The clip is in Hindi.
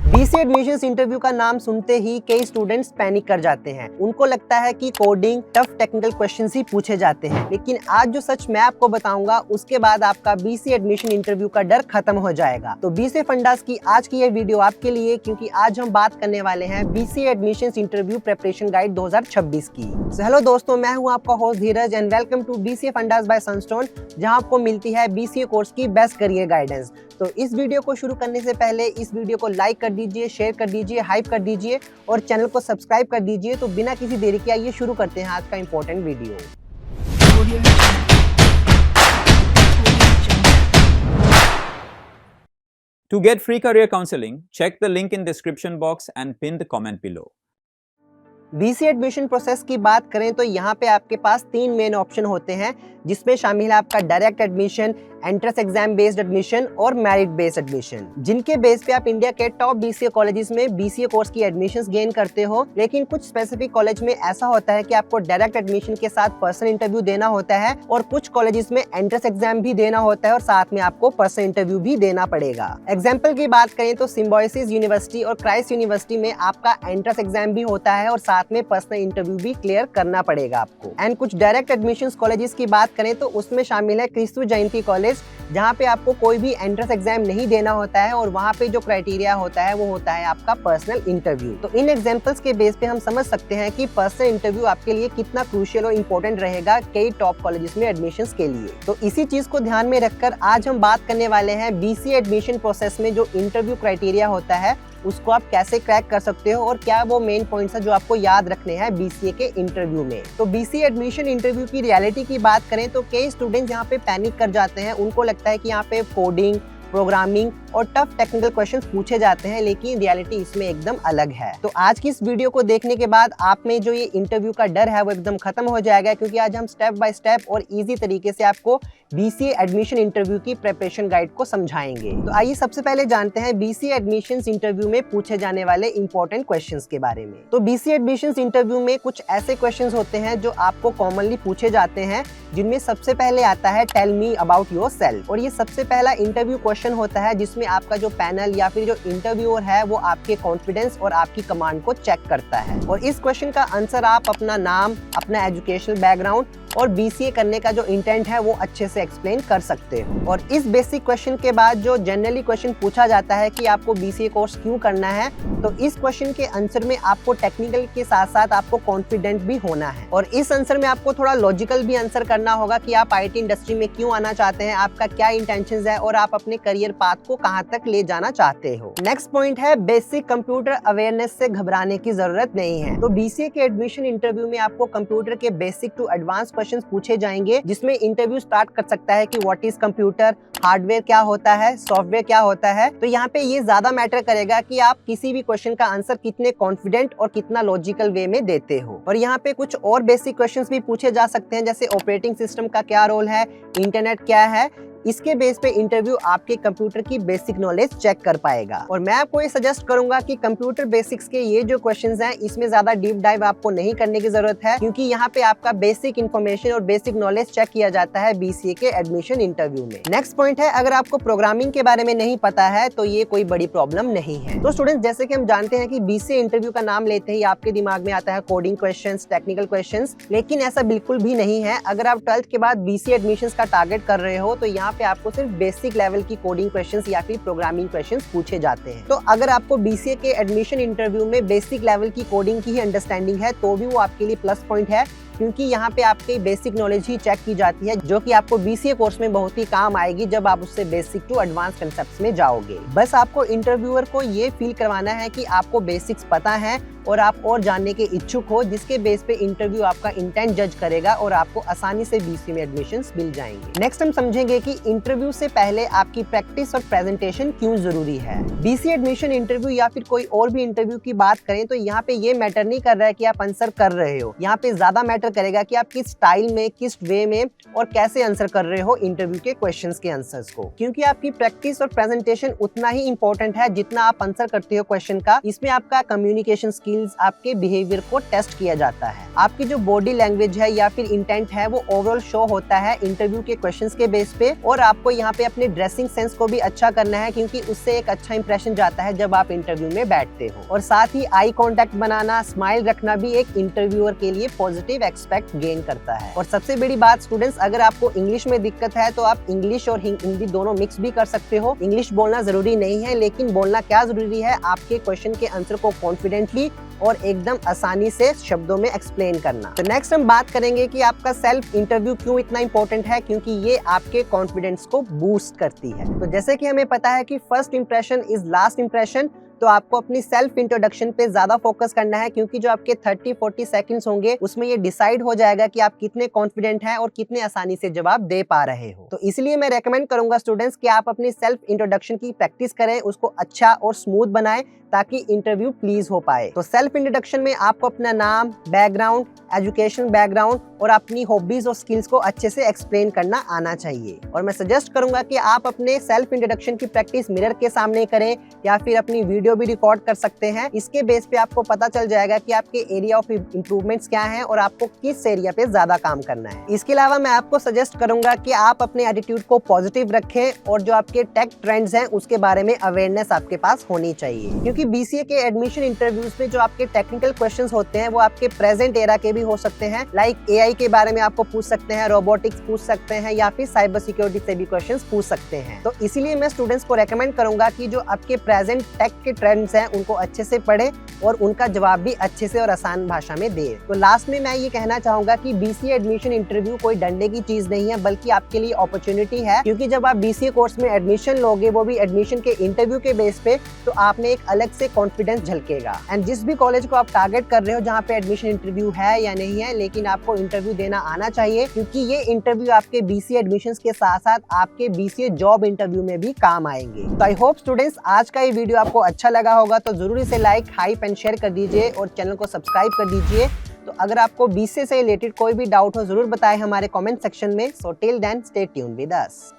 बीसीए एडमिशंस इंटरव्यू का नाम सुनते ही कई स्टूडेंट्स पैनिक कर जाते हैं। उनको लगता है कि कोडिंग, टफ टेक्निकल क्वेश्चंस ही पूछे जाते हैं। लेकिन आज जो सच मैं आपको बताऊंगा, उसके बाद आपका बीसीए एडमिशन इंटरव्यू का डर खत्म हो जाएगा। तो बीसीए फंडास की आज की ये वीडियो आपके लिए, क्योंकि आज हम बात करने वाले हैं BCA admissions interview preparation guide 2026 की। हेलो दोस्तों, मैं हूं आपका host Dheeraj and welcome to BCA fundas by Sunstone, जहां आपको मिलती है बीसीए कोर्स की बेस्ट करियर गाइडेंस। तो इस वीडियो को शुरू करने से पहले इस वीडियो को लाइक कर दीजिए, शेयर कर दीजिए, हाइप कर दीजिए और चैनल को सब्सक्राइब कर दीजिए। तो बिना किसी देरी के आइए शुरू करते हैं आज का important video. To get free career counseling, check the link in description box and pin the comment below. BCA admission process की बात करें तो यहाँ पे आपके पास 3 मेन ऑप्शन होते हैं, जिसमें शामिल है आपका direct admission, entrance exam based admission और मेरिट बेस्ड एडमिशन, जिनके बेस पे आप इंडिया के टॉप बीसीए कॉलेजेस में बीसीए कोर्स की एडमिशंस गेन करते हो। लेकिन कुछ स्पेसिफिक कॉलेज में ऐसा होता है कि आपको डायरेक्ट एडमिशन के साथ पर्सनल इंटरव्यू देना होता है और कुछ कॉलेजेस में एंट्रेंस एग्जाम भी देना होता है और साथ में आपको पर्सनल इंटरव्यू भी देना पड़ेगा। एग्जाम्पल की बात करें तो सिम्बायोसिस यूनिवर्सिटी और क्राइस्ट यूनिवर्सिटी में आपका एंट्रेंस एग्जाम भी होता है और साथ में पर्सनल इंटरव्यू भी क्लियर करना पड़ेगा आपको। एंड कुछ डायरेक्ट एडमिशंस कॉलेजेस की बात करें तो उसमें शामिल है क्रिस्तु जयंती कॉलेज, जहाँ पे आपको कोई भी एंट्रेंस एग्जाम नहीं देना होता है और वहाँ पे जो क्राइटेरिया होता है वो होता है आपका पर्सनल इंटरव्यू। तो इन एग्जांपल्स के बेस पे हम समझ सकते हैं कि पर्सनल इंटरव्यू आपके लिए कितना क्रूशियल और इम्पोर्टेंट रहेगा कई टॉप कॉलेजेस में एडमिशंस के लिए। तो इसी चीज को ध्यान में रखकर आज हम बात करने वाले हैं बीसीए एडमिशन प्रोसेस में जो इंटरव्यू क्राइटेरिया होता है उसको आप कैसे क्रैक कर सकते हो और क्या वो मेन पॉइंट्स है जो आपको याद रखने हैं बीसीए के इंटरव्यू में। तो बीसीए एडमिशन इंटरव्यू की रियलिटी की बात करें तो कई स्टूडेंट्स यहाँ पे पैनिक कर जाते हैं। उनको लगता है कि यहाँ पे कोडिंग, प्रोग्रामिंग और टफ टेक्निकल क्वेश्चंस पूछे जाते हैं, लेकिन रियलिटी इसमें एकदम अलग है। तो आज की इस वीडियो को देखने के बाद आप में जो ये इंटरव्यू का डर है वो एकदम खत्म हो जाएगा, क्योंकि आज हम स्टेप बाय स्टेप और इजी तरीके से आपको बीसीए एडमिशन इंटरव्यू की प्रिपरेशन गाइड को समझाएंगे। तो आइए सबसे पहले जानते हैं बीसीए एडमिशंस इंटरव्यू में पूछे जाने वाले इंपॉर्टेंट क्वेश्चंस के बारे में। तो बीसीए एडमिशंस इंटरव्यू में कुछ ऐसे क्वेश्चंस होते हैं जो आपको कॉमनली पूछे जाते हैं, जिनमें सबसे पहले आता है टेल मी अबाउट योरसेल्फ। और ये सबसे पहला इंटरव्यू क्वेश्चन होता है जिसमें आपका जो पैनल या फिर जो इंटरव्यूअर है वो आपके कॉन्फिडेंस और आपकी कमांड को चेक करता है। और इस क्वेश्चन का आंसर आप अपना नाम, अपना एजुकेशनल बैकग्राउंड और बीसीए करने का जो इंटेंट है वो अच्छे से एक्सप्लेन कर सकते हो। और इस बेसिक क्वेश्चन के बाद जो जनरली क्वेश्चन पूछा जाता है कि आपको बीसीए कोर्स क्यों करना है, तो इस क्वेश्चन के आंसर में आपको टेक्निकल के साथ साथ आपको कॉन्फिडेंट भी होना है। और इस आंसर में आपको थोड़ा लॉजिकल भी आंसर करना होगा कि आप आईटी इंडस्ट्री में क्यों आना चाहते हैं, आपका क्या इंटेंशंस है और आप अपने करियर पाथ को कहां तक ले जाना चाहते हो। नेक्स्ट पॉइंट है बेसिक कंप्यूटर अवेयरनेस से घबराने की जरूरत नहीं है। तो बीसीए के एडमिशन इंटरव्यू में आपको कंप्यूटर के बेसिक टू एडवांस क्वेश्चंस पूछे जाएंगे, जिसमें इंटरव्यू स्टार्ट कर सकता है कि व्हाट इज कंप्यूटर, हार्डवेयर क्या होता है, सॉफ्टवेयर क्या होता है। तो यहाँ पे ये ज्यादा मैटर करेगा कि आप किसी भी क्वेश्चन का आंसर कितने कॉन्फिडेंट और कितना लॉजिकल वे में देते हो। और यहाँ पे कुछ और बेसिक क्वेश्चंस भी पूछे जा सकते हैं, जैसे ऑपरेटिंग सिस्टम का क्या रोल है, इंटरनेट क्या है। इसके बेस पे इंटरव्यू आपके कंप्यूटर की बेसिक नॉलेज चेक कर पाएगा। और मैं आपको ये सजेस्ट करूंगा कि कंप्यूटर बेसिक्स के ये जो क्वेश्चंस हैं इसमें ज्यादा डीप डाइव आपको नहीं करने की जरूरत है, क्योंकि यहाँ पे आपका बेसिक इन्फॉर्मेशन और बेसिक नॉलेज चेक किया जाता है बीसीए के एडमिशन इंटरव्यू में। नेक्स्ट पॉइंट है, अगर आपको प्रोग्रामिंग के बारे में नहीं पता है तो ये कोई बड़ी प्रॉब्लम नहीं है। तो स्टूडेंट्स, जैसे कि हम जानते हैं कि बीसीए इंटरव्यू का नाम लेते ही आपके दिमाग में आता है कोडिंग क्वेश्चंस, टेक्निकल क्वेश्चंस, लेकिन ऐसा बिल्कुल भी नहीं है। अगर आप 12th के बाद बीसीए एडमिशंस का टारगेट कर रहे हो तो यहाँ पे आपको सिर्फ बेसिक लेवल की कोडिंग क्वेश्चंस या फिर प्रोग्रामिंग क्वेश्चंस पूछे जाते हैं। तो अगर आपको बीसीए के एडमिशन इंटरव्यू में बेसिक लेवल की कोडिंग की ही अंडरस्टैंडिंग है तो भी वो आपके लिए प्लस पॉइंट है, क्योंकि यहाँ पे आपकी बेसिक नॉलेज ही चेक की जाती है, जो कि आपको बीसीए कोर्स में बहुत ही काम आएगी जब आप उससे बेसिक टू एडवांस कंसेप्ट्स में जाओगे। बस आपको इंटरव्यूअर को ये फील करवाना है कि आपको बेसिक्स पता है और आप और जानने के इच्छुक हो, जिसके बेस पे इंटरव्यू आपका इंटेंट जज करेगा और आपको आसानी से बीसीए में एडमिशंस मिल जाएंगे। नेक्स्ट हम समझेंगे कि इंटरव्यू से पहले आपकी प्रैक्टिस और प्रेजेंटेशन क्यों जरूरी है। बीसीए एडमिशन इंटरव्यू या फिर कोई और भी इंटरव्यू की बात करें तो यहाँ पे ये मैटर नहीं कर रहा है कि आप आंसर कर रहे हो, यहाँ पे ज्यादा मैटर मैटर करेगा कि आप किस स्टाइल में, किस वे में और कैसे आंसर कर रहे हो इंटरव्यू के क्वेश्चंस के आंसर्स को, क्योंकि आपकी प्रैक्टिस और प्रेजेंटेशन उतना ही इंपॉर्टेंट है जितना आप आंसर करते हो क्वेश्चन का। इसमें आपका कम्युनिकेशन स्किल्स, आपके बिहेवियर को टेस्ट किया जाता है। आपकी जो बॉडी लैंग्वेज है या फिर इंटेंट है वो ओवरऑल शो होता है इंटरव्यू के क्वेश्चंस के बेस पे। और आपको यहाँ पे अपने ड्रेसिंग सेंस को भी अच्छा करना है, क्योंकि उससे एक अच्छा इंप्रेशन जाता है जब आप इंटरव्यू में बैठते हो। और साथ ही आई कांटेक्ट बनाना, स्माइल रखना भी एक इंटरव्यूअर के लिए पॉजिटिव एक्सपेक्ट गेन करता है। और सबसे बड़ी बात स्टूडेंट्स, अगर आपको इंग्लिश में दिक्कत है तो आप इंग्लिश और हिंदी दोनों मिक्स भी कर सकते हो। इंग्लिश बोलना जरूरी नहीं है, लेकिन बोलना क्या जरूरी है, आपके क्वेश्चन के आंसर को कॉन्फिडेंटली और एकदम आसानी से शब्दों में एक्सप्लेन करना। तो नेक्स्ट हम बात करेंगे कि आपका सेल्फ इंटरव्यू क्यों इतना इंपॉर्टेंट है, क्योंकि ये आपके कॉन्फिडेंस को बूस्ट करती है। तो जैसे कि हमें पता है कि first impression is last impression, तो आपको अपनी सेल्फ इंट्रोडक्शन पे ज्यादा फोकस करना है, क्योंकि जो आपके 30-40 सेकंड्स होंगे उसमें ये डिसाइड हो जाएगा कि आप कितने कॉन्फिडेंट हैं और कितने आसानी से जवाब दे पा रहे हो। तो इसलिए मैं रेकमेंड करूंगा स्टूडेंट्स कि आप अपनी सेल्फ इंट्रोडक्शन की प्रैक्टिस करें, उसको अच्छा और स्मूथ बनाएं ताकि इंटरव्यू प्लीज हो पाए। तो सेल्फ इंट्रोडक्शन में आपको अपना नाम, बैकग्राउंड, एजुकेशन बैकग्राउंड और अपनी हॉबीज और स्किल्स को अच्छे से एक्सप्लेन करना आना चाहिए। और मैं सजेस्ट करूंगा कि आप अपने सेल्फ इंट्रोडक्शन की प्रैक्टिस मिरर के सामने करें या फिर अपनी वीडियो भी रिकॉर्ड कर सकते हैं। इसके बेस पे आपको पता चल जाएगा कि आपके एरिया ऑफ इम्प्रूवमेंट्स क्या हैं और आपको किस एरिया पे ज्यादा काम करना है। इसके अलावा मैं आपको सजेस्ट करूंगा कि आप अपने एटीट्यूड को पॉजिटिव रखें और जो आपके टेक ट्रेंड्स हैं उसके बारे में अवेयरनेस आपके पास होनी चाहिए, क्योंकि बीसीए के एडमिशन इंटरव्यूज में जो आपके टेक्निकल क्वेश्चंस होते हैं वो आपके प्रेजेंट एरा के भी हो सकते हैं। लाइक एआई के बारे में आपको पूछ सकते हैं, रोबोटिक्स पूछ सकते हैं या फिर साइबर सिक्योरिटी से भी क्वेश्चंस पूछ सकते हैं। तो इसीलिए मैं स्टूडेंट्स को रेकमेंड करूंगा कि जो आपके प्रेजेंट टेक के ट्रेंड्स हैं उनको अच्छे से पढ़े और उनका जवाब भी अच्छे से और आसान भाषा में दे। तो लास्ट में मैं ये कहना चाहूंगा कि बीसीए एडमिशन इंटरव्यू कोई डंडे की चीज नहीं है, बल्कि आपके लिए अपॉर्चुनिटी है, क्योंकि जब आप बीसीए कोर्स में एडमिशन लोगे, वो भी एडमिशन के इंटरव्यू के बेस पे, तो आप में एक अलग से कॉन्फिडेंस झलकेगा। एंड जिस भी कॉलेज को आप टारगेट कर रहे हो जहाँ पे एडमिशन इंटरव्यू है या नहीं है, लेकिन आपको इंटरव्यू देना आना चाहिए, क्योंकि ये इंटरव्यू आपके बीसीए एडमिशंस के साथ साथ आपके बीसीए जॉब इंटरव्यू में भी काम आएंगे। तो आई होप स्टूडेंट्स आज का ये वीडियो आपको अच्छा लगा होगा, तो जरूर इसे लाइक, हाइप एंड शेयर कर दीजिए और चैनल को सब्सक्राइब कर दीजिए। तो अगर आपको बीसीए से रिलेटेड कोई भी डाउट हो जरूर बताएं हमारे कमेंट सेक्शन में। So till then stay tuned with us.